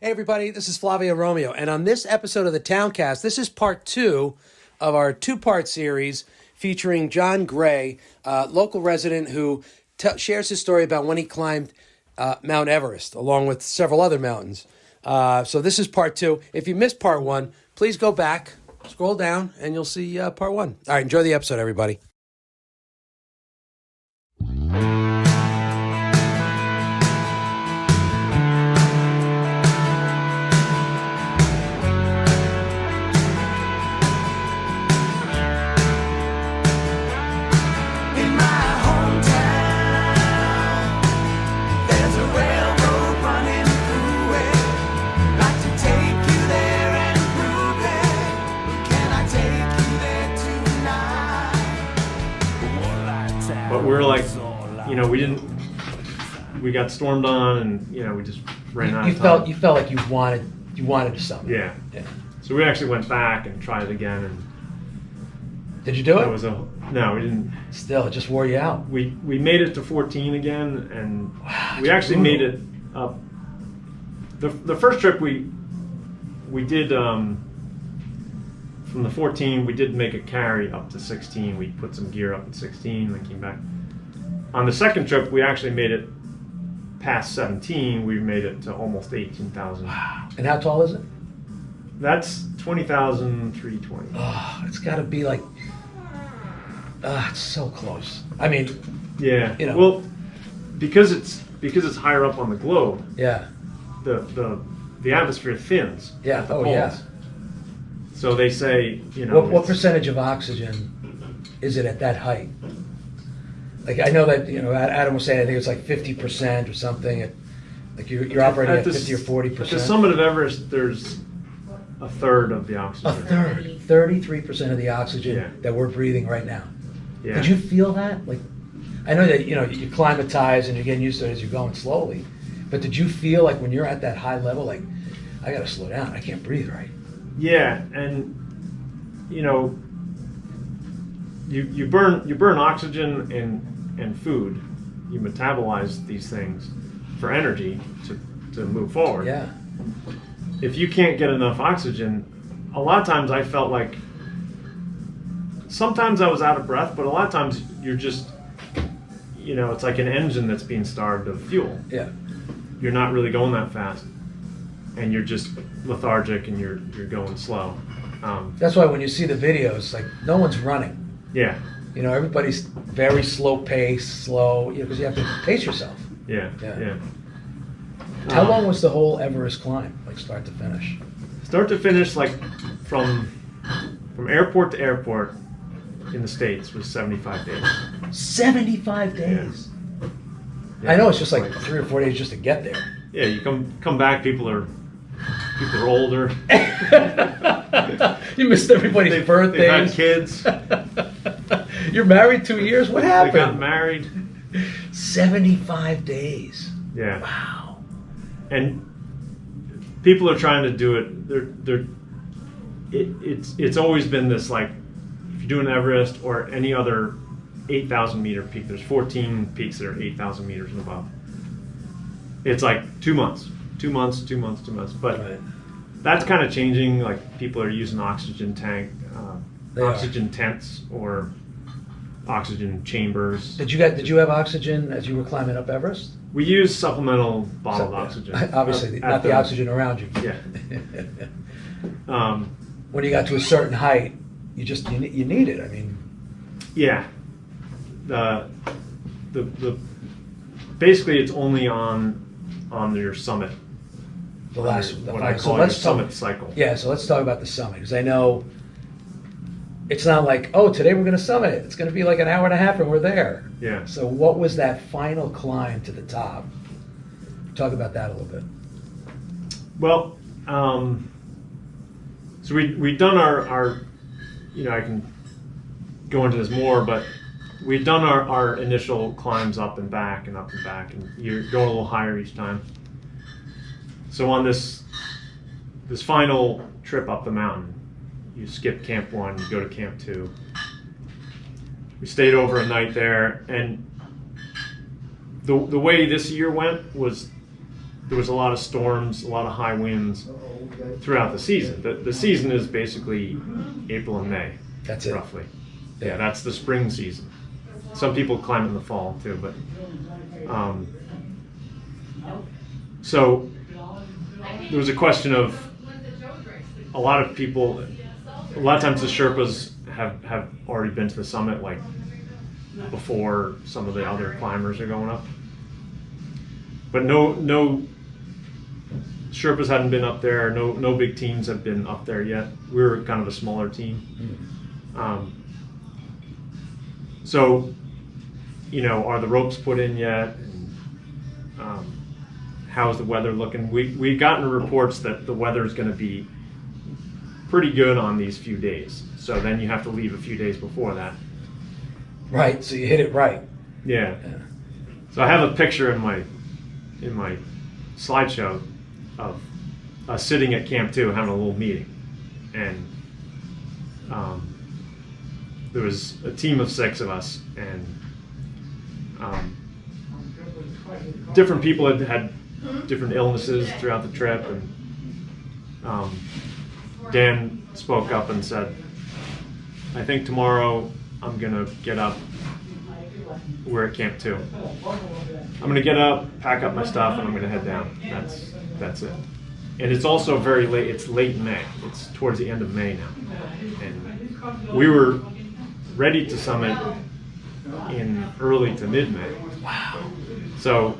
Hey everybody, this is Flavio Romeo, and on this episode of the Towncast, this is part 2 of our 2-part series featuring John Gray, local resident who shares his story about when he climbed Mt Everest, along with several other mountains. So this is part 2. If you missed part 1, please go back, scroll down, and you'll see part 1. All right, enjoy the episode, everybody. But we're like, we got stormed on, and we just ran out of time. You felt like you wanted to summit. Yeah. So we actually went back and tried it again, and did you do it? No, we didn't. Still, it just wore you out. We made it to 14 again, and wow, we actually made it up. The first trip we did from the 14, we did make a carry up to 16. We put some gear up at 16, then came back. On the second trip, we actually made it past 17. We made it to almost 18,000. Wow. And how tall is it? That's 20,320. Oh, it's got to be like, it's so close. I mean, yeah. Well, because it's higher up on the globe. Yeah. The atmosphere thins. Yeah. At the poles. Yeah. So they say, What percentage of oxygen is it at that height? Like I know that Adam was saying I think it's like 50% or something. Like you're operating at 50 or 40%. At the summit of Everest, there's a third of the oxygen. A third, 33% of the oxygen that we're breathing right now. Yeah. Did you feel that? Like, I know that you climatize and you're getting used to it as you're going slowly, but did you feel like when you're at that high level, like I got to slow down, I can't breathe right? Yeah, and you burn oxygen and food. You metabolize these things for energy to move forward. Yeah. If you can't get enough oxygen, a lot of times I felt like sometimes I was out of breath, but a lot of times you're just it's like an engine that's being starved of fuel. Yeah. You're not really going that fast, and you're just lethargic and you're going slow. That's why when you see the videos, like no one's running. Yeah. Everybody's very slow pace, because you have to pace yourself. Yeah. How long was the whole Everest climb, like start to finish? Start to finish, like from airport to airport in the States was 75 days. 75 days. Yeah. I know it's just like 3 or 4 days just to get there. Yeah, you come back, people are older. You missed everybody's birthdays. They've had kids. You're married 2 years? What happened? They got married. 75 days. Yeah. Wow. And people are trying to do it. It's always been this, like, if you're doing Everest or any other 8,000 meter peak, there's 14 peaks that are 8,000 meters and above. It's like 2 months. But that's kind of changing. Like people are using oxygen tents or oxygen chambers. Did you have oxygen as you were climbing up Everest? We use supplemental bottled oxygen. Obviously, not the oxygen around you. Yeah. When you got to a certain height, you need it. I mean. Yeah. The basically it's only on your summit. What I call your summit cycle. Yeah, so let's talk about the summit, because I know it's not like, today we're going to summit it. It's going to be like an hour and a half and we're there. Yeah. So what was that final climb to the top? Talk about that a little bit. Well, so we've done our I can go into this more, but we've done our initial climbs up and back, and you're going a little higher each time. So on this final trip up the mountain, you skip camp 1, you go to camp 2. We stayed over a night there, and the way this year went was there was a lot of storms, a lot of high winds throughout the season. The season is basically April and May. That's it. Roughly. Yeah, that's the spring season. Some people climb in the fall too, but so there was a question of a lot of people. A lot of times the Sherpas have already been to the summit like before some of the other climbers are going up, but no Sherpas hadn't been up there. No big teams have been up there yet. We were kind of a smaller team. So, are the ropes put in yet? And, how's the weather looking? We've gotten reports that the weather is going to be pretty good on these few days. So then you have to leave a few days before that. Right. So you hit it right. Yeah. So I have a picture in my slideshow of us sitting at Camp 2 having a little meeting, and there was a team of 6 of us, and different people had different illnesses throughout the trip, and Dan spoke up and said, I think tomorrow I'm gonna get up. We're at Camp 2. I'm gonna get up, pack up my stuff, and I'm gonna head down. That's it. And it's also very late. It's late May. It's towards the end of May now, and we were ready to summit in early to mid-May. Wow. So,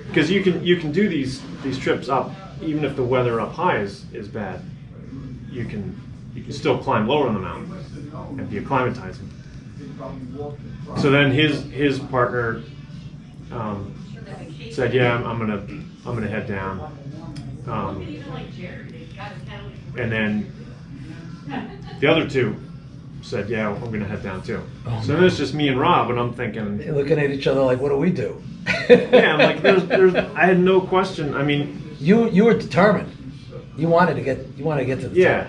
because you can do these trips up, even if the weather up high is bad, you can still climb lower on the mountain and be acclimatizing. So then his partner said, "Yeah, I'm gonna head down," and then the other 2 said, "Yeah, I'm gonna head down too." Oh, so then it's just me and Rob, and I'm thinking, they're looking at each other like, "What do we do?" yeah, I'm like, there's I had no question. I mean, you were determined. You wanted to get to the yeah.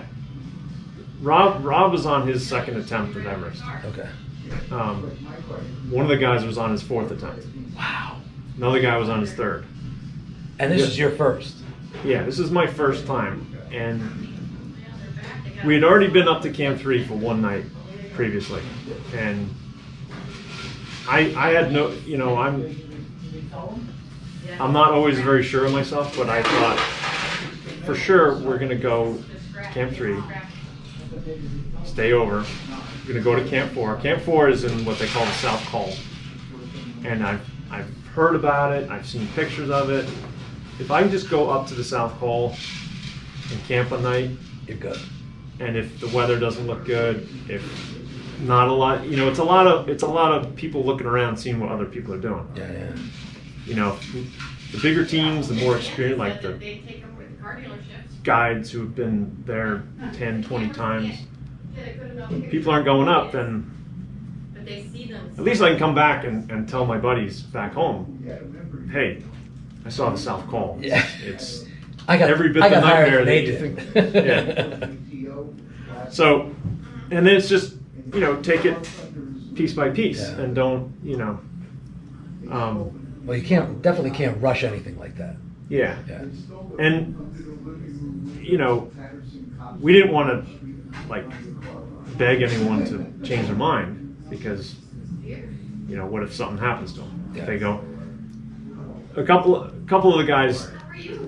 top. Rob was on his 2nd attempt at Everest. Okay. One of the guys was on his 4th attempt. Wow. Another guy was on his 3rd. And this is your first. Yeah, this is my first time, and we had already been up to Camp 3 for one night previously, and I had no, I'm not always very sure of myself, but I thought for sure we're gonna go Camp 3, stay over. We're gonna go to Camp 4. Camp 4 is in what they call the South Col, and I've heard about it. I've seen pictures of it. If I can just go up to the South Col and camp a night, You're good. and if the weather doesn't look good, if not a lot, it's a lot of people looking around, seeing what other people are doing. Yeah. The bigger teams, the more experienced, like the guides who have been there 10, 20 times, people aren't going up, then at least I can come back and tell my buddies back home, hey, I saw the South Col. Yeah. It's I got every bit I the got hired nightmare than that they you did. think. Yeah. So, and then it's just, take it piece by piece, Yeah. and don't, Well, you definitely can't rush anything like that. yeah. Yeah. And, we didn't want to, beg anyone to change their mind, because, what if something happens to them? Yeah. If they go, a couple of the guys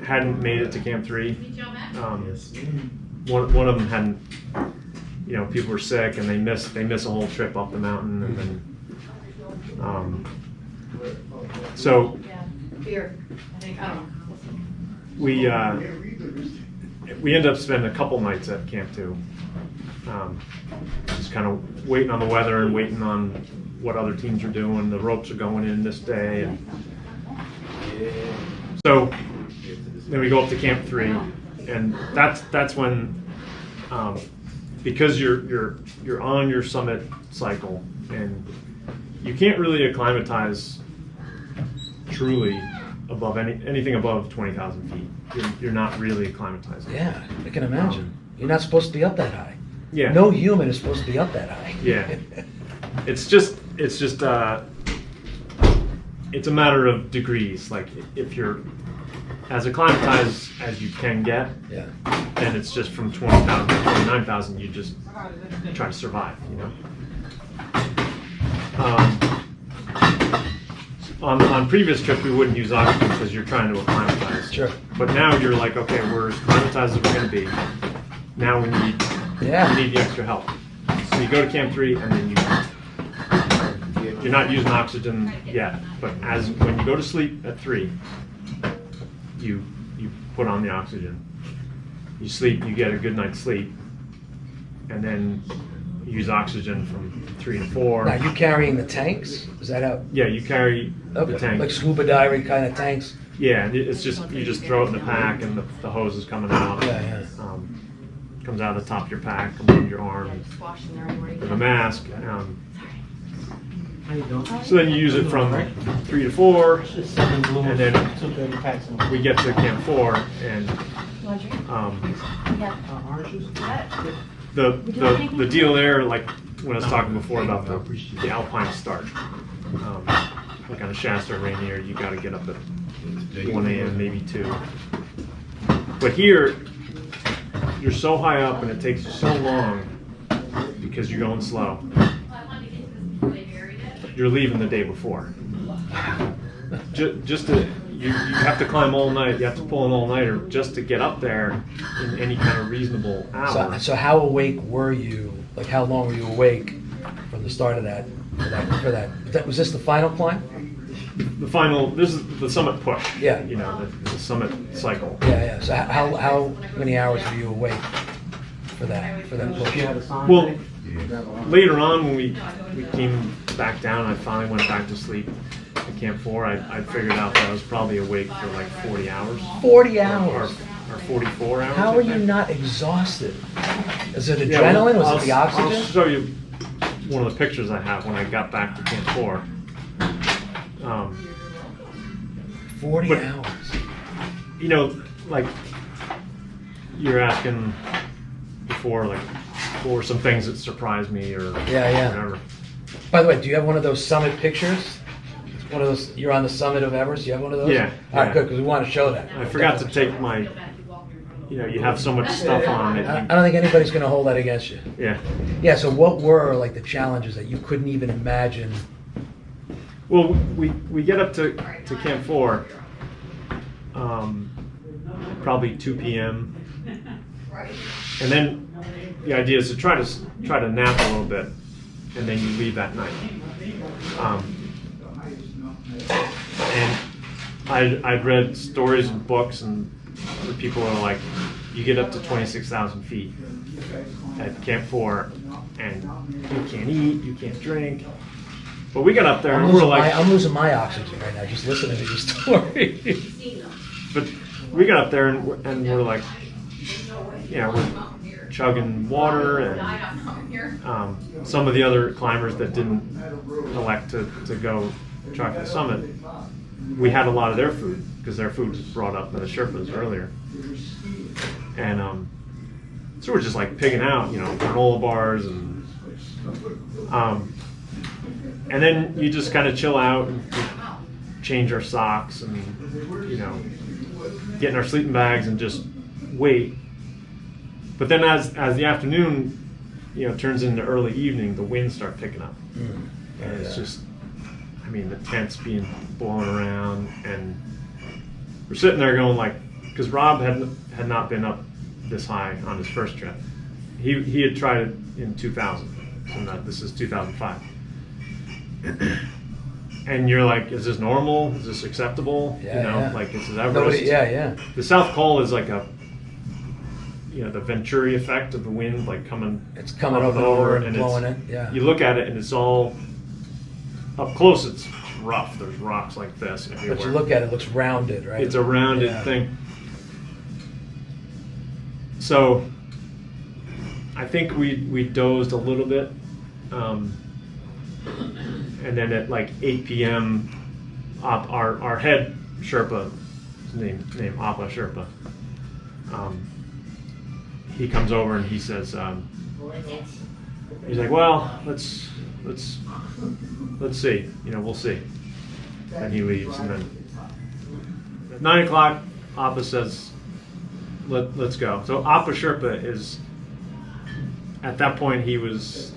hadn't made it to Camp 3. One of them hadn't, people were sick, and they miss a whole trip up the mountain, and then, so we ended up spending a couple nights at Camp 2, just kind of waiting on the weather and waiting on what other teams are doing. The ropes are going in this day, and so then we go up to Camp 3, and that's when, because you're on your summit cycle, and you can't really acclimatize truly above anything above 20,000 feet. You're not really acclimatizing. Yeah, I can imagine. You're not supposed to be up that high. Yeah. No human is supposed to be up that high. Yeah. It's a matter of degrees. Like if you're as acclimatized as you can get. Yeah. And it's just from 20,000 to 29,000. You just try to survive, you know. On previous trips, we wouldn't use oxygen because you're trying to acclimatize. Sure. But now you're like, okay, we're as acclimatized as we're going to be. Now we need the extra help. So you go to Camp 3, and then you're not using oxygen yet. But when you go to sleep at 3, you put on the oxygen. You sleep, you get a good night's sleep, and then you use oxygen from 3 to 4. Now, you carrying the tanks? Is that how? Yeah, you carry the tank. Like scuba diving kind of tanks? Yeah, it's just, you just throw it in the pack, and the hose is coming out. Yeah. Comes out of the top of your pack, comes in your arm, with a mask. So then you use it from 3 to 4, and then we get to Camp 4, and the deal there, like when I was talking before about the alpine start, like on a Shasta or Rainier, you got to get up at 1 a.m., maybe 2. But here, you're so high up and it takes you so long because you're going slow. You're leaving the day before. You have to climb all night. You have to pull an all-nighter just to get up there in any kind of reasonable hour. So how awake were you? Like how long were you awake from the start of that? For that was this the final climb? The final. This is the summit push. Yeah. You know, the summit cycle. Yeah. So how many hours were you awake for that push? Well, later on when we came back down, I finally went back to sleep at Camp 4. I figured out that I was probably awake for like 40 hours. 40 hours. Or 44 hours. How are you not exhausted? Is it adrenaline? Was it the oxygen? I'll show you one of the pictures I have when I got back to Camp 4. 40 hours. You know, like you're asking before, like, what were some things that surprised me or whatever. By the way, do you have one of those summit pictures? One of those, you're on the summit of Everest, you have one of those? Yeah. All right, good, because we want to show that. I forgot to take my, you have so much stuff on it. I don't think anybody's going to hold that against you. Yeah. Yeah, so what were like the challenges that you couldn't even imagine? Well, we get up to Camp 4, probably 2 p.m. And then the idea is to try to nap a little bit, and then you leave that night. And I'd read stories and books, and where people are like, you get up to 26,000 feet at Camp 4, and you can't eat, you can't drink. But we got up there, and we're like, I'm losing my oxygen right now just listening to your story. But we got up there, and we're like, we're chugging water, and some of the other climbers that didn't elect to go try for the summit, we had a lot of their food because their food was brought up by the Sherpas earlier, and so we're just like pigging out, granola bars, and then you just kind of chill out and change our socks and get in our sleeping bags and just wait. But then as the afternoon turns into early evening, the winds start picking up, and it's just, the tent's being blown around, and we're sitting there going like, because Rob had not been up this high on his first trip. He had tried it in 2000, so this is 2005. And you're like, is this normal? Is this acceptable? Like, this is Everest. The South Col is like a, the Venturi effect of the wind, like it's coming over and blowing it. Yeah. You look at it and it's all up close. It's rough. There's rocks like this everywhere. But you look at it, it looks rounded, right? It's a rounded thing. So I think we dozed a little bit. And then at like 8 p.m., our head Sherpa, his name Appa Sherpa, he comes over and he says, he's like, well, let's see, we'll see. And he leaves, and then at 9 o'clock Appa says, let's go. So Appa Sherpa is, at that point he was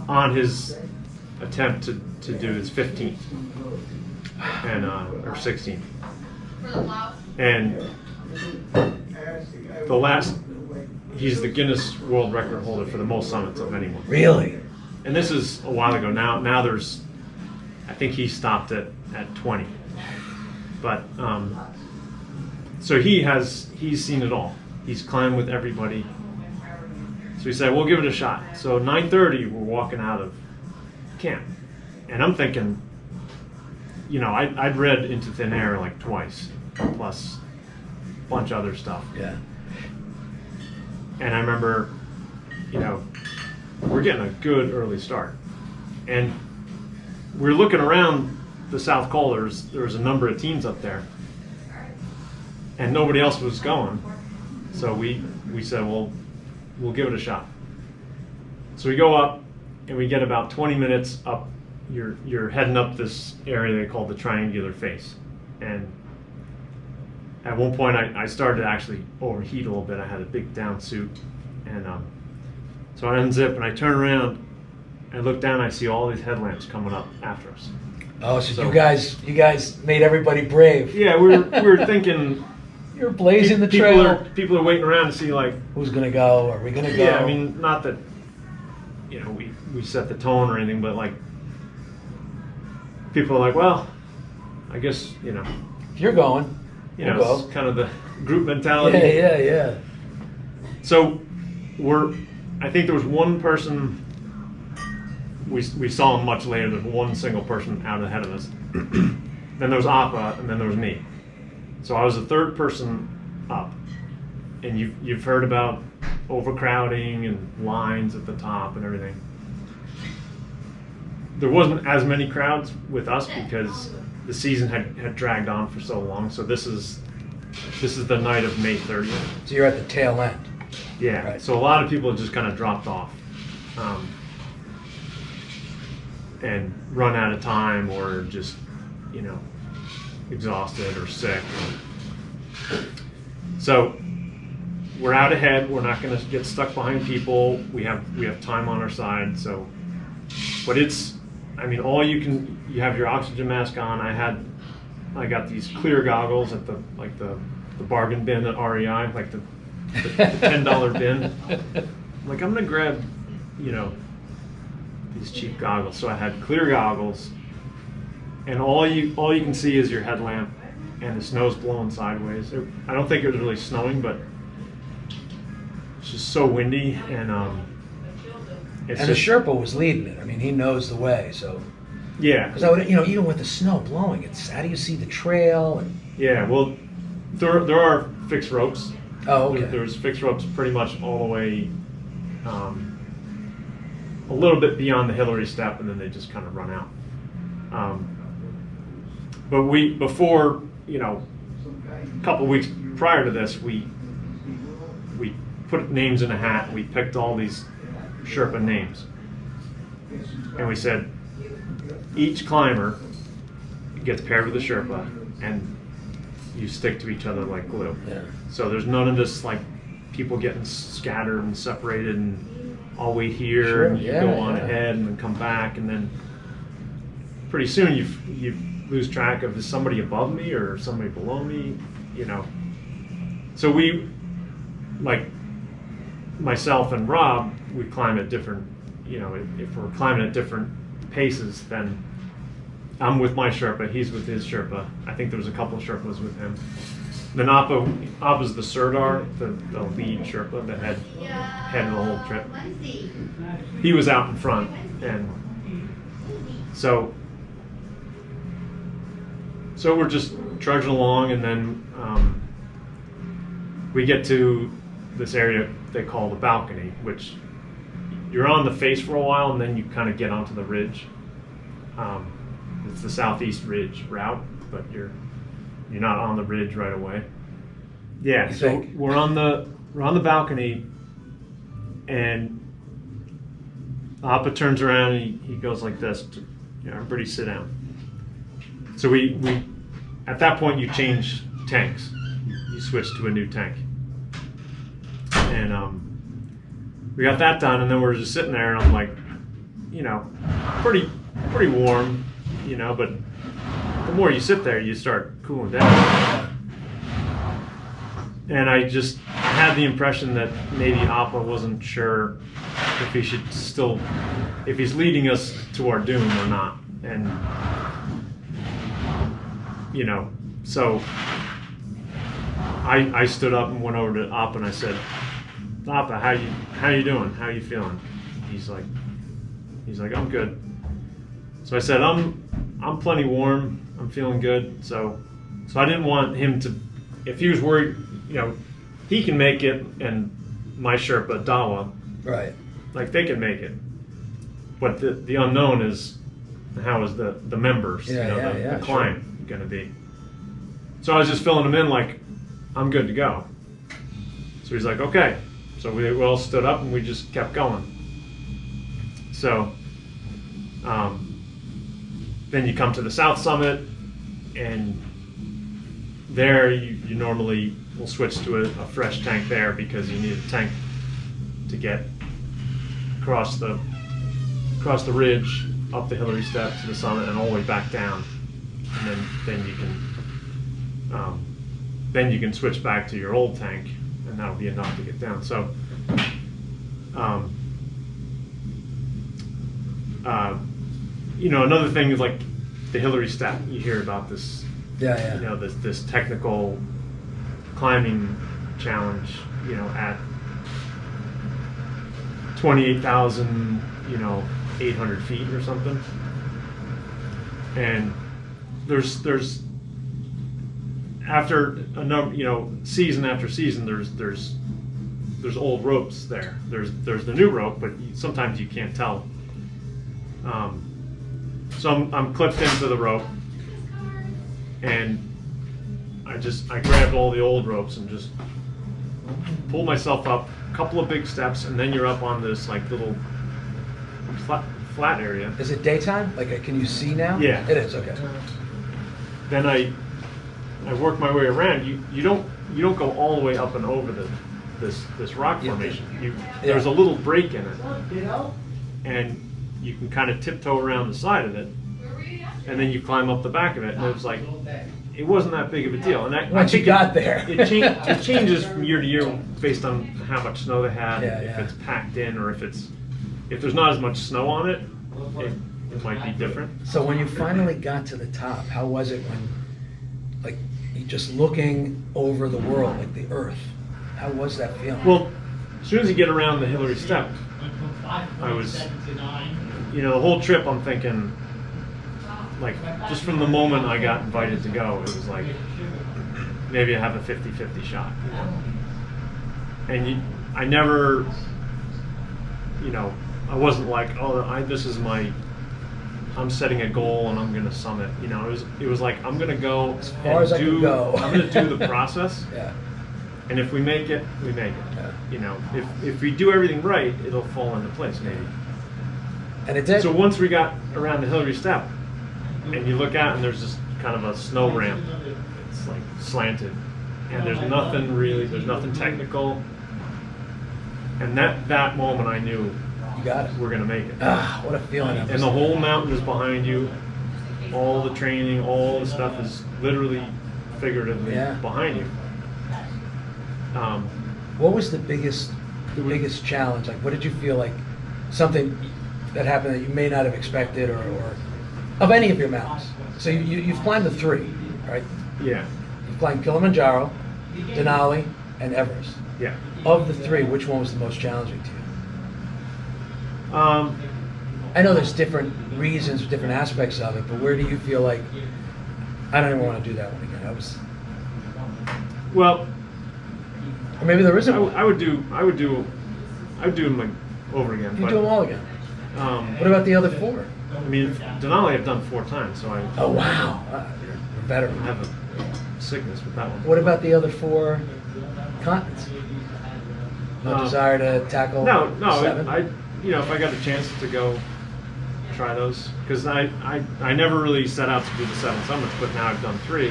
on his attempt to do his 15th and or 16th, and the last, he's the Guinness World Record holder for the most summits of anyone. Really? And this is a while ago. Now there's, I think he stopped at 20. But so he's seen it all. He's climbed with everybody. So he said, we'll give it a shot. So 9:30, we're walking out of camp, and I'm thinking, you know, I'd read Into Thin Air like twice, plus a bunch of other stuff. Yeah. And I remember, you know, we're getting a good early start, and we're looking around the South Col. There was a number of teams up there, and nobody else was going. So we said, well, we'll give it a shot. So we go up, and we get about 20 minutes up. You're heading up this area they call the triangular face, and at one point I started to actually overheat a little bit. I had a big down suit, and so I unzip and I turn around, I look down, I see all these headlamps coming up after us. Oh, so you guys made everybody brave. Yeah, we were thinking. You're blazing the trail. People are waiting around to see, like, who's gonna go? Are we gonna go? Yeah, I mean, not that, you know, we set the tone or anything, but like, people are like, well, I guess, you know, if you're going, you we'll it's go. kind of the group mentality. Yeah. So I think there was one person. We saw him much later. There's one single person out ahead of us. Then there was Appa, and then there was me. So I was the third person up. And you've heard about overcrowding and lines at the top and everything. There wasn't as many crowds with us because the season had dragged on for so long. So this is the night of May 30th. So you're at the tail end. Yeah. Right. So a lot of people just kind of dropped off. And run out of time, or just, you know, exhausted or sick. So we're out ahead. We're not going to get stuck behind people. We have time on our side. So, but it's, I mean, you have your oxygen mask on. I got these clear goggles at the bargain bin at REI, like the $10 bin. I'm like, I'm gonna grab, you know, these cheap goggles. So I had clear goggles, and all you can see is your headlamp, and the snow's blowing sideways. I don't think it was really snowing, but it's just so windy, and the Sherpa was leading it. I mean, he knows the way, so. Yeah. Because I would, you know, even with the snow blowing, how do you see the trail? And yeah, well, there are fixed ropes. Oh, okay. There's fixed ropes pretty much all the way. A little bit beyond the Hillary step, and then they just kind of run out. But before, you know, a couple of weeks prior to this, we put names in a hat, and we picked all these Sherpa names, and we said each climber gets paired with a Sherpa, and you stick to each other like glue. Yeah. So there's none of this like people getting scattered and separated and I'll wait here, sure, and you go on ahead and then come back, and then pretty soon you lose track of, is somebody above me or somebody below me, you know. So we, like myself and Rob, we climb at different, you know, if we're climbing at different paces, then I'm with my Sherpa, he's with his Sherpa. I think there was a couple of Sherpas with him. Then Appa's the Sirdar, the lead Sherpa, the head of the whole trip. He was out in front, and so we're just trudging along, and then we get to this area they call the balcony, which you're on the face for a while, and then you kind of get onto the ridge. It's the Southeast Ridge route, but you're not on the ridge right away. Yeah, so we're on the balcony, and Appa turns around and he goes like this, to, you know, everybody sit down. So we at that point you change tanks. You switch to a new tank. And we got that done, and then we're just sitting there, and I'm like, pretty warm, but the more you sit there, you start cooling down. And I had the impression that maybe Appa wasn't sure if he's leading us to our doom or not. And, so I stood up and went over to Appa and I said, Appa, how you doing? How you feeling? He's like, I'm good. So I said, I'm plenty warm. I'm feeling good. So I didn't want him to, if he was worried, he can make it, and my Sherpa Dawa, right? Like they can make it, but the unknown is how is the members, the climb going to be. So I was just filling him in like I'm good to go. So he's like, okay. So we all stood up and we just kept going. So then you come to the South Summit, and there you normally will switch to a fresh tank there because you need a tank to get across the ridge, up the Hillary Step to the summit, and all the way back down. And then you can switch back to your old tank, and that'll be enough to get down. So another thing is like the Hillary Step. You hear about this, this technical climbing challenge, at 28,800 feet or something. And there's after a number, season after season, there's old ropes there. There's the new rope, but sometimes you can't tell. So I'm clipped into the rope, and I grabbed all the old ropes and just pulled myself up a couple of big steps, and then you're up on this like little flat area. Is it daytime? Like, can you see now? Yeah, it is. Okay. Then I work my way around. You don't go all the way up and over this rock formation. There's a little break in it, and you can kind of tiptoe around the side of it, and then you climb up the back of it. And it was like, it wasn't that big of a deal. And once you got there, it changes from year to year based on how much snow they had, if it's packed in, or if there's not as much snow on it, it might be different. So when you finally got to the top, how was it when, like, you just looking over the world, like the Earth? How was that feeling? Well, as soon as you get around the Hillary Step, I was, the whole trip I'm thinking, like, just from the moment I got invited to go, it was like, maybe I have a 50-50 shot. And I never, I wasn't like, I'm setting a goal and I'm going to summit. It was like, I'm going to go as far as I can go. I'm going to do the process. Yeah. And if we make it, we make it. Yeah. If we do everything right, it'll fall into place maybe. And it did. So once we got around the Hillary Step, and you look out and there's just kind of a snow ramp. It's like slanted. And there's nothing technical. And that moment I knew you got it. We're going to make it. What a feeling. And the whole mountain is behind you. All the training, all the stuff is literally, figuratively behind you. What was the biggest challenge? Like, what did you feel like? Something that happened that you may not have expected, or of any of your mountains. So you've climbed the three, right? Yeah. You've climbed Kilimanjaro, Denali, and Everest. Yeah. Of the three, which one was the most challenging to you? I know there's different reasons, different aspects of it, but where do you feel like, I don't even want to do that one again? Well, or maybe there isn't one. I would do them like over again. You do them all again. What about the other four? I mean, Denali I've done 4 times, so I. Oh wow, you're a veteran. I have a sickness with that one. What about the other 4 continents? No desire to tackle. No. 7? If I got a chance to go try those because I never really set out to do the 7 summits, but now I've done 3.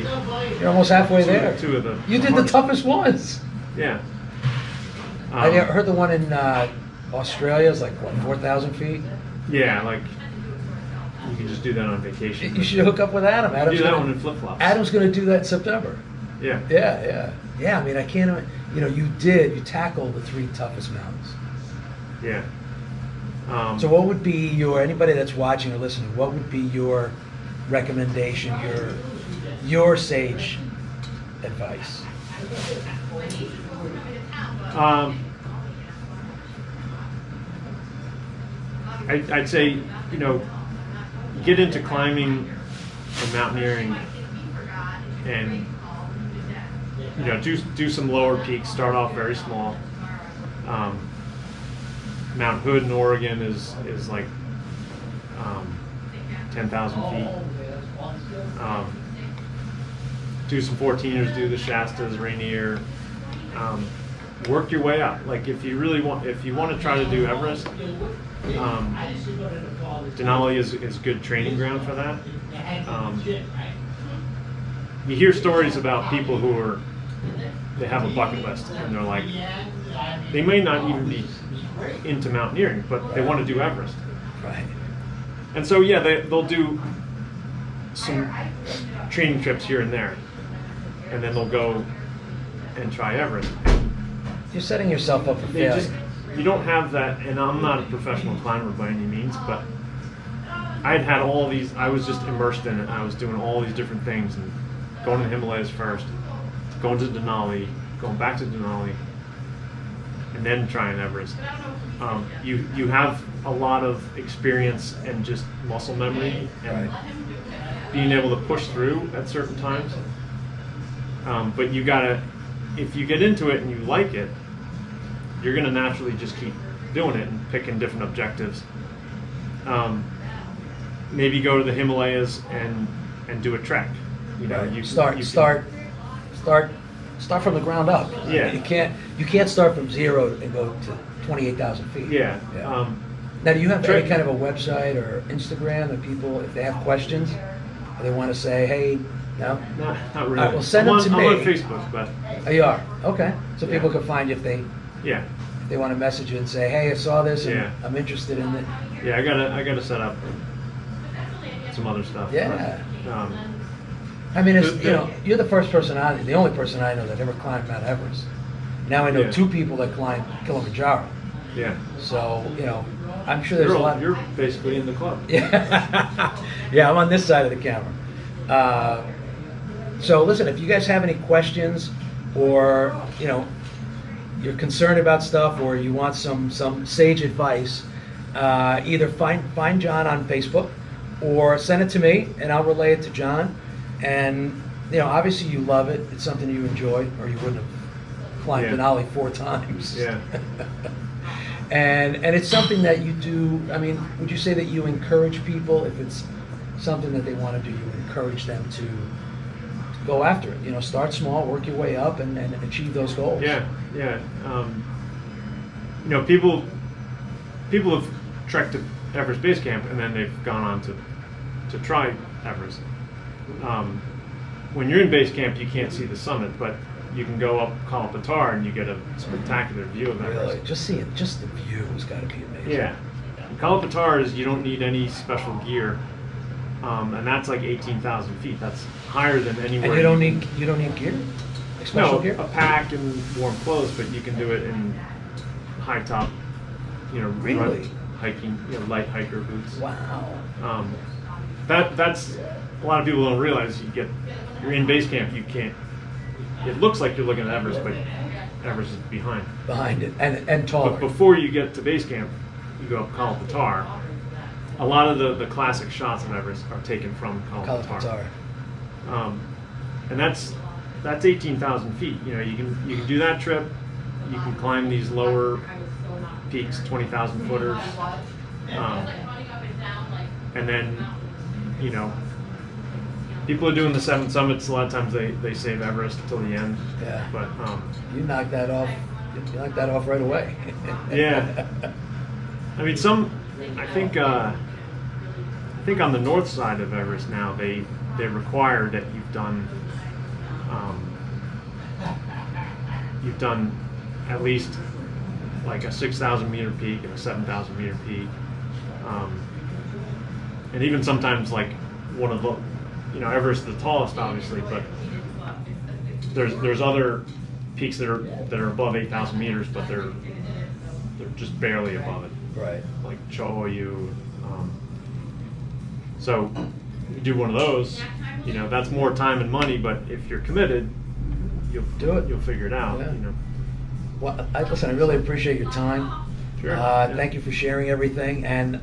You're almost halfway there. Two of the You did the toughest ones. Yeah. I heard the one in Australia is like, what, 4,000 feet? Yeah, like you can just do that on vacation. You should hook up with Adam. Adam's do that gonna, one in flip-flops. Adam's going to do that in September. Yeah. Yeah. I mean, I can't imagine. You know, you tackled the 3 toughest mountains. Yeah. So what would be anybody that's watching or listening, what would be your recommendation, your sage advice? I'd say, you know, get into climbing and mountaineering and, you know, do some lower peaks, start off very small. Mount Hood in Oregon is like 10,000 feet. Do some 14ers, do the Shastas, Rainier. Work your way up. Like if you want to try to do Everest, Denali is a good training ground for that. You hear stories about people they have a bucket list and they're like, they may not even be into mountaineering, but they want to do Everest. Right. And so yeah, they'll do some training trips here and there, and then they'll go and try Everest. You're setting yourself up for failure. You don't have that, and I'm not a professional climber by any means, but had all these, I was just immersed in it. I was doing all these different things and going to the Himalayas first, going to Denali, going back to Denali, and then trying Everest. You have a lot of experience and just muscle memory and being able to push through at certain times. But you gotta, if you get into it and you like it, you're gonna naturally just keep doing it and picking different objectives. Maybe go to the Himalayas and do a trek. You know, you start from the ground up. Yeah. You can't start from 0 and go to 28,000 feet. Yeah. Now, do you have any kind of a website or Instagram that people, if they have questions, or they want to say, hey, no? Not really. All right, well, send them to me. I'm on Facebook, but... Oh, you are? Okay. So people can find you if they want to message you and say, hey, I saw this and I'm interested in it. Yeah, I gotta set up some other stuff. Yeah. But, I mean, you're the the only person I know that ever climbed Mount Everest. Now I know 2 people that climbed Kilimanjaro. Yeah. So, I'm sure there's a lot. You're basically in the club. Yeah. Yeah, I'm on this side of the camera. So listen, if you guys have any questions or, you're concerned about stuff or you want some sage advice, either find John on Facebook or send it to me and I'll relay it to John. And, obviously you love it. It's something you enjoy or you wouldn't have climbed Denali 4 times. Yeah. And it's something that you do. I mean, would you say that you encourage people, if it's something that they want to do, you encourage them to go after it? Start small, work your way up, and achieve those goals. Yeah. People have trekked to Everest Base Camp and then they've gone on to try Everest. When you're in base camp, you can't see the summit, but you can go up Kalapatar and you get a spectacular view of Everest. Really? Just the view has got to be amazing. Yeah. Kalapatar is, you don't need any special gear, and that's like 18,000 feet. That's higher than anywhere. And you don't need gear? Like special gear? A pack and warm clothes, but you can do it in high top, really? hiking, light hiker boots. Wow. That's a lot of people don't realize. You're in base camp, you can't. It looks like you're looking at Everest, but Everest is behind. Behind it, and taller. But before you get to base camp, you go up Kalapatar. A lot of the classic shots of Everest are taken from Kalapatar. And that's 18,000 feet. You can do that trip. You can climb these lower peaks, 20,000 footers, and then people are doing the 7 summits. A lot of times they save Everest till the end. Yeah. But you knocked that off. You knocked that off right away. Yeah. I mean, I think I think on the north side of Everest now, they require that you've done at least like a 6,000 meter peak and a 7,000 meter peak, and even sometimes like one of the, Everest is the tallest, obviously, but there's other peaks that are above 8,000 meters, but they're just barely above it. Right. Like Chohoyu. So you do one of those, that's more time and money, but if you're committed, you'll do it. You'll figure it out. Yeah. Well, listen, I really appreciate your time. Sure. Yeah. Thank you for sharing everything. And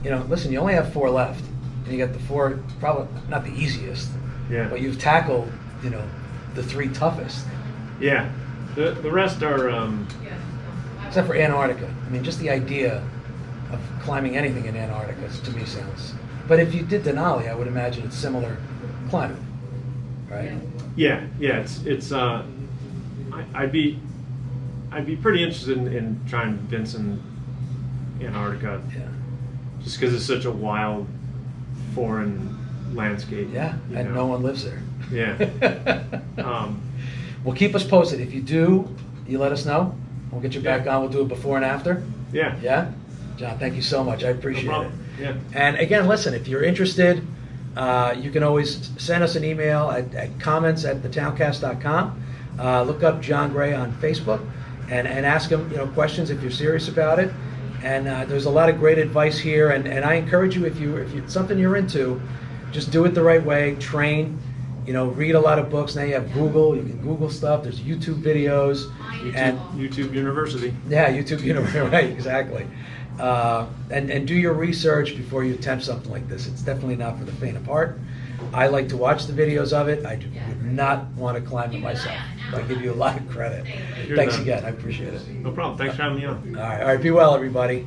listen, you only have 4 left, and you got the 4 probably not the easiest. Yeah. But you've tackled the 3 toughest. Yeah. The rest are. Except for Antarctica. I mean, just the idea of climbing anything in Antarctica to me sounds. But if you did Denali, I would imagine it's similar climate, right? Yeah. It's. I'd be pretty interested in trying Vinson, Antarctica. Yeah. Just because it's such a wild, foreign landscape. Yeah, and no one lives there. Yeah. Well, keep us posted. If you do, you let us know. We'll get you back on. We'll do it before and after. Yeah. Yeah? John, thank you so much. I appreciate No it. problem. Yeah. And again, listen, if you're interested, you can always send us an email at comments@thetowncast.com. Look up John Gray on Facebook and ask him questions if you're serious about it. And there's a lot of great advice here. And I encourage you, if it's something you're into, just do it the right way. Train. Read a lot of books. Now you have Google. You can Google stuff. There's YouTube videos. YouTube University. Yeah, YouTube University. Right, exactly. And do your research before you attempt something like this. It's definitely not for the faint of heart. I like to watch the videos of it. I would not want to climb it myself. I give you a lot of credit. Thanks again. I appreciate it. No problem. Thanks for having me on. All right. Be well, everybody.